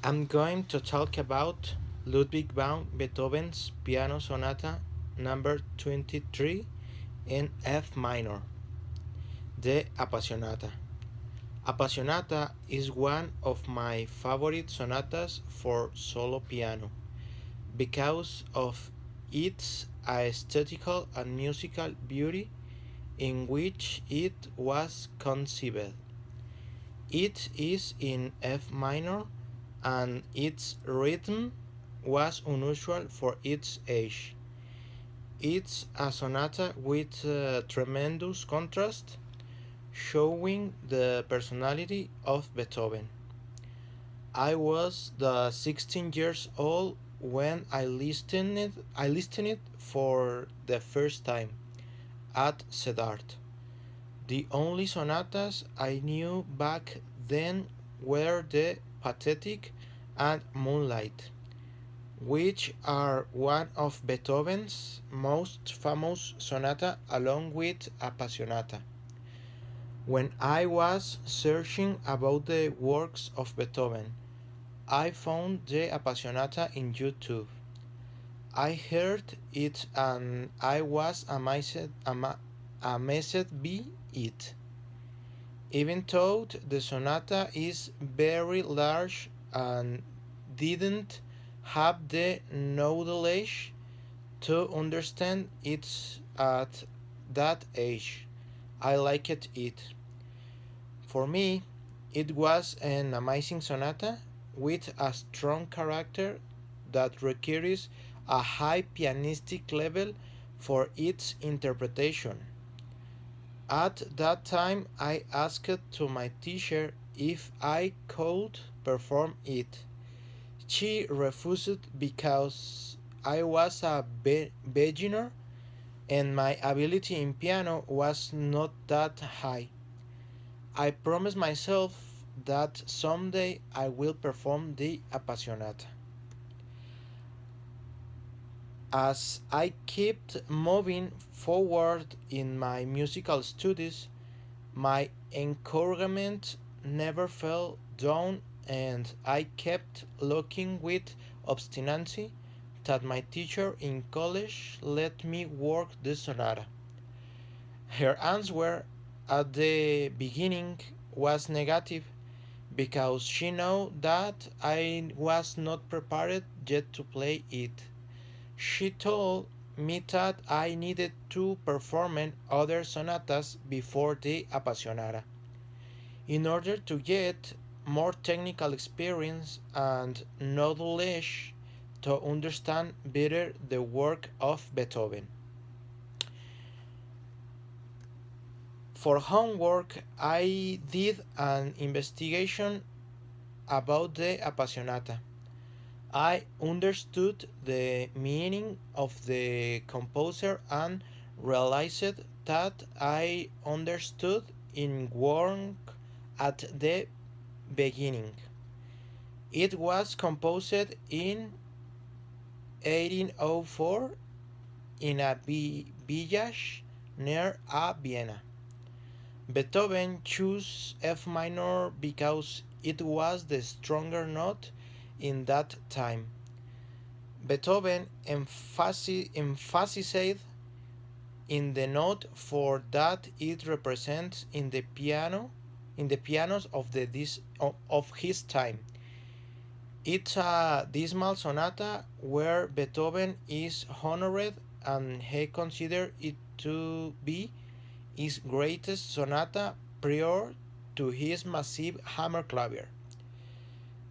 I'm going to talk about Ludwig van Beethoven's Piano Sonata number 23 in F minor, the Appassionata. Appassionata is one of my favorite sonatas for solo piano because of its aesthetical and musical beauty in which it was conceived. It is in F minor and its rhythm was unusual for its age. It's a sonata with tremendous contrast, showing the personality of Beethoven. I was 16 years old when I listened it for the first time at Sedart. The only sonatas I knew back then were the Pathetic and Moonlight, which are one of Beethoven's most famous sonata along with Appassionata. When I was searching about the works of Beethoven, I found the Appassionata in YouTube. I heard it and I was amazed by it. Even though the sonata is very large and didn't have the knowledge to understand it at that age, I liked it. For me, it was an amazing sonata with a strong character that requires a high pianistic level for its interpretation. At that time, I asked to my teacher if I could perform it. She refused because I was a beginner and my ability in piano was not that high. I promised myself that someday I will perform the Appassionata. As I kept moving forward in my musical studies, my encouragement never fell down and I kept looking with obstinacy that my teacher in college let me work the sonata. Her answer at the beginning was negative because she knew that I was not prepared yet to play it. She told me that I needed to perform other sonatas before the Appassionata in order to get more technical experience and knowledge to understand better the work of Beethoven. For homework, I did an investigation about the Appassionata. I understood the meaning of the composer and realized that I understood in work at the beginning. It was composed in 1804 in a village near Vienna. Beethoven chose F minor because it was the stronger note in that time. Beethoven emphasized in the note for that it represents in the pianos of of his time. It's a dismal sonata where Beethoven is honored and he considered it to be his greatest sonata prior to his massive Hammerklavier.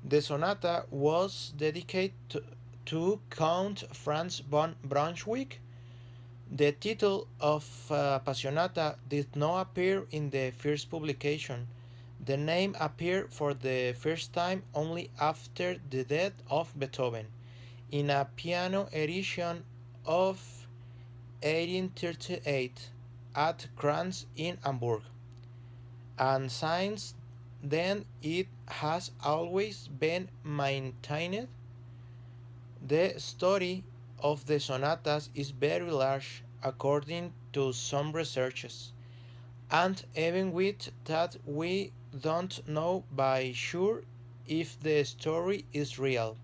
The sonata was dedicated to Count Franz von Braunschweig. The title of Passionata did not appear in the first publication. The name appeared for the first time only after the death of Beethoven, in a piano edition of 1838 at Kranz in Hamburg. And since then it has always been maintained. The story of the sonatas is very large according to some researchers, and even with that we don't know by sure if the story is real.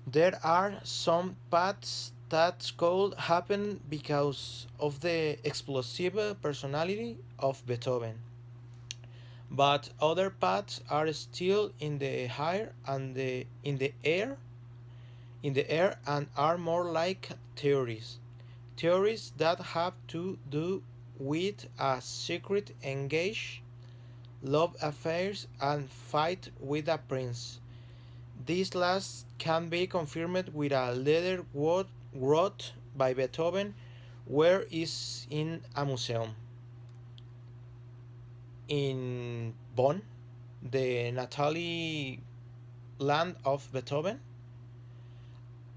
There are some paths that could happen because of the explosive personality of Beethoven, but other paths are still in the air and in the air and are more like theories. Theories that have to do with a secret engage, love affairs, and fight with a prince. This last can be confirmed with a letter wrote by Beethoven where is in a museum in Bonn, the Natali land of Beethoven.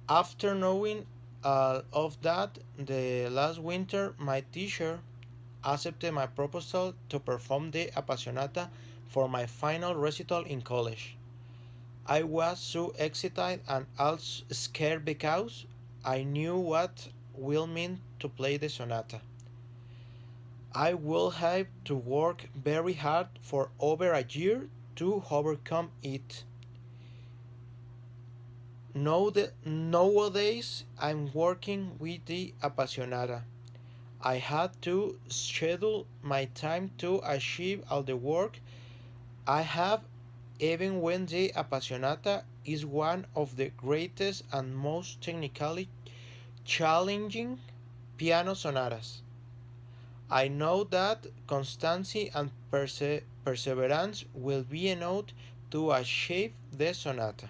After knowing of that, the last winter my teacher accepted my proposal to perform the Appassionata for my final recital in college. I was so excited and also scared because I knew what will mean to play the sonata. I will have to work very hard for over a year to overcome it. Nowadays, I'm working with the Appassionata. I had to schedule my time to achieve all the work I have, even when the Appassionata is one of the greatest and most technically challenging piano sonatas. I know that constancy and perseverance will be enough to achieve the sonata.